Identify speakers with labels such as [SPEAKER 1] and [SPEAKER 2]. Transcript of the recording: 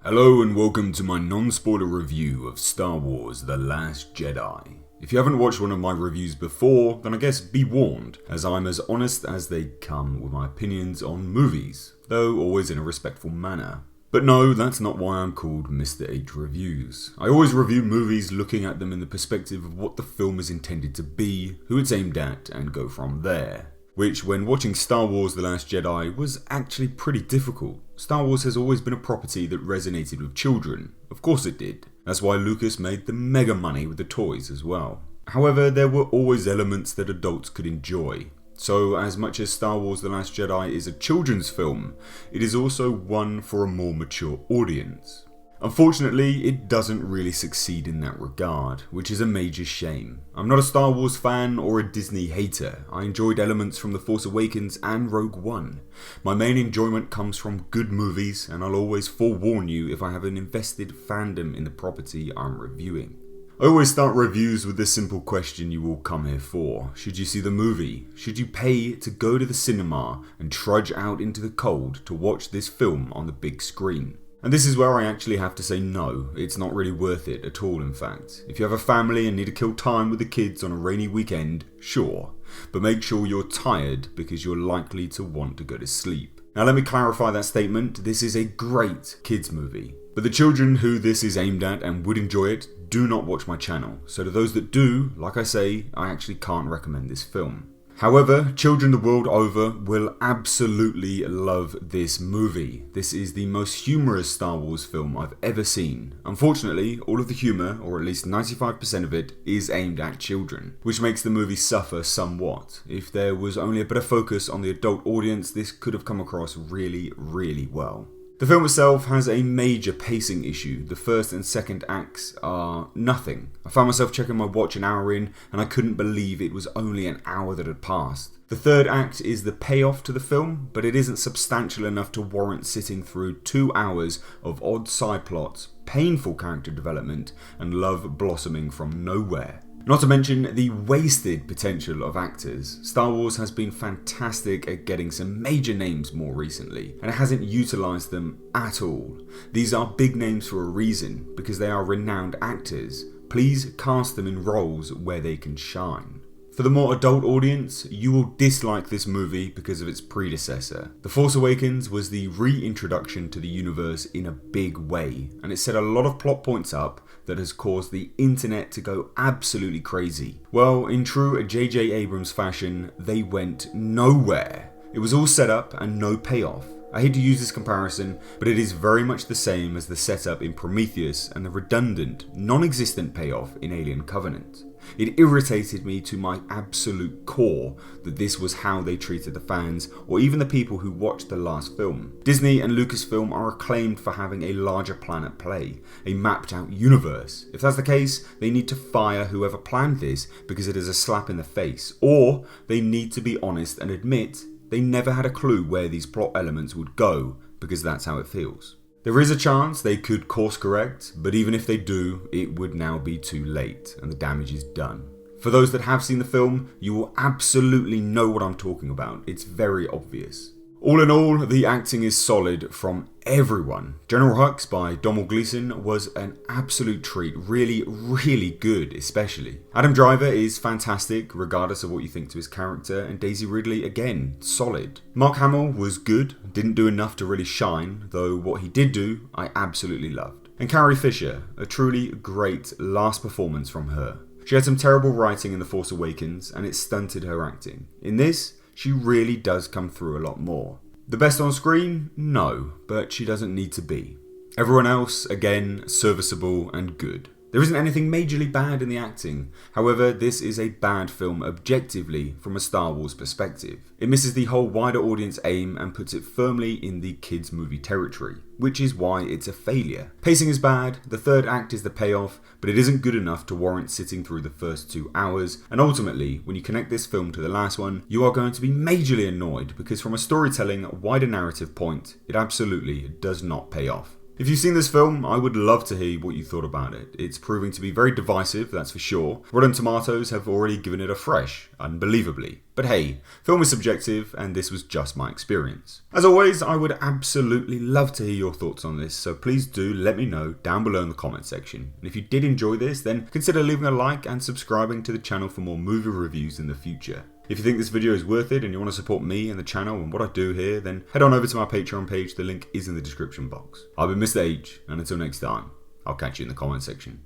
[SPEAKER 1] Hello and welcome to my non-spoiler review of Star Wars The Last Jedi. If you haven't watched one of my reviews before, then I guess be warned, as I'm as honest as they come with my opinions on movies, though always in a respectful manner. But no, that's not why I'm called Mr. H Reviews. I always review movies looking at them in the perspective of what the film is intended to be, who it's aimed at, and go from there. Which, when watching Star Wars The Last Jedi, was actually pretty difficult. Star Wars has always been a property that resonated with children. Of course it did. That's why Lucas made the mega money with the toys as well. However, there were always elements that adults could enjoy. So, as much as Star Wars The Last Jedi is a children's film, it is also one for a more mature audience. Unfortunately, it doesn't really succeed in that regard, which is a major shame. I'm not a Star Wars fan or a Disney hater. I enjoyed elements from The Force Awakens and Rogue One. My main enjoyment comes from good movies, and I'll always forewarn you if I have an invested fandom in the property I'm reviewing. I always start reviews with the simple question you all come here for. Should you see the movie? Should you pay to go to the cinema and trudge out into the cold to watch this film on the big screen? And this is where I actually have to say no, it's not really worth it at all in fact. If you have a family and need to kill time with the kids on a rainy weekend, sure. But make sure you're tired because you're likely to want to go to sleep. Now let me clarify that statement, this is a great kids movie. But the children who this is aimed at and would enjoy it, do not watch my channel. So to those that do, like I say, I actually can't recommend this film. However, children the world over will absolutely love this movie. This is the most humorous Star Wars film I've ever seen. Unfortunately, all of the humour, or at least 95% of it, is aimed at children, which makes the movie suffer somewhat. If there was only a bit of focus on the adult audience, this could have come across really, really well. The film itself has a major pacing issue. The first and second acts are nothing. I found myself checking my watch an hour in and I couldn't believe it was only an hour that had passed. The third act is the payoff to the film, but it isn't substantial enough to warrant sitting through 2 hours of odd side plots, painful character development, and love blossoming from nowhere. Not to mention the wasted potential of actors. Star Wars has been fantastic at getting some major names more recently, and it hasn't utilised them at all. These are big names for a reason, because they are renowned actors. Please cast them in roles where they can shine. For the more adult audience, you will dislike this movie because of its predecessor. The Force Awakens was the reintroduction to the universe in a big way, and it set a lot of plot points up that has caused the internet to go absolutely crazy. Well, in true J.J. Abrams fashion, they went nowhere. It was all set up and no payoff. I hate to use this comparison, but it is very much the same as the setup in Prometheus and the redundant, non-existent payoff in Alien Covenant. It irritated me to my absolute core that this was how they treated the fans or even the people who watched the last film. Disney and Lucasfilm are acclaimed for having a larger plan at play, a mapped out universe. If that's the case, they need to fire whoever planned this because it is a slap in the face, or they need to be honest and admit they never had a clue where these plot elements would go because that's how it feels. There is a chance they could course correct, but even if they do, it would now be too late and the damage is done. For those that have seen the film, you will absolutely know what I'm talking about. It's very obvious. All in all, the acting is solid from everyone. General Hux by Domhnall Gleeson was an absolute treat. Really, really good, especially. Adam Driver is fantastic, regardless of what you think to his character, and Daisy Ridley, again, solid. Mark Hamill was good, didn't do enough to really shine, though what he did do, I absolutely loved. And Carrie Fisher, a truly great last performance from her. She had some terrible writing in The Force Awakens, and it stunted her acting. In this, she really does come through a lot more. The best on screen? No, but she doesn't need to be. Everyone else, again, serviceable and good. There isn't anything majorly bad in the acting. However, this is a bad film objectively from a Star Wars perspective. It misses the whole wider audience aim and puts it firmly in the kids movie territory, which is why it's a failure. Pacing is bad, the third act is the payoff, but it isn't good enough to warrant sitting through the first 2 hours, and ultimately, when you connect this film to the last one, you are going to be majorly annoyed because from a storytelling, wider narrative point, it absolutely does not pay off. If you've seen this film, I would love to hear what you thought about it. It's proving to be very divisive, that's for sure. Rotten Tomatoes have already given it a fresh, unbelievably. But hey, film is subjective, and this was just my experience. As always, I would absolutely love to hear your thoughts on this, so please do let me know down below in the comment section. And if you did enjoy this, then consider leaving a like and subscribing to the channel for more movie reviews in the future. If you think this video is worth it and you want to support me and the channel and what I do here, then head on over to my Patreon page, the link is in the description box. I've been Mr. H, and until next time, I'll catch you in the comment section.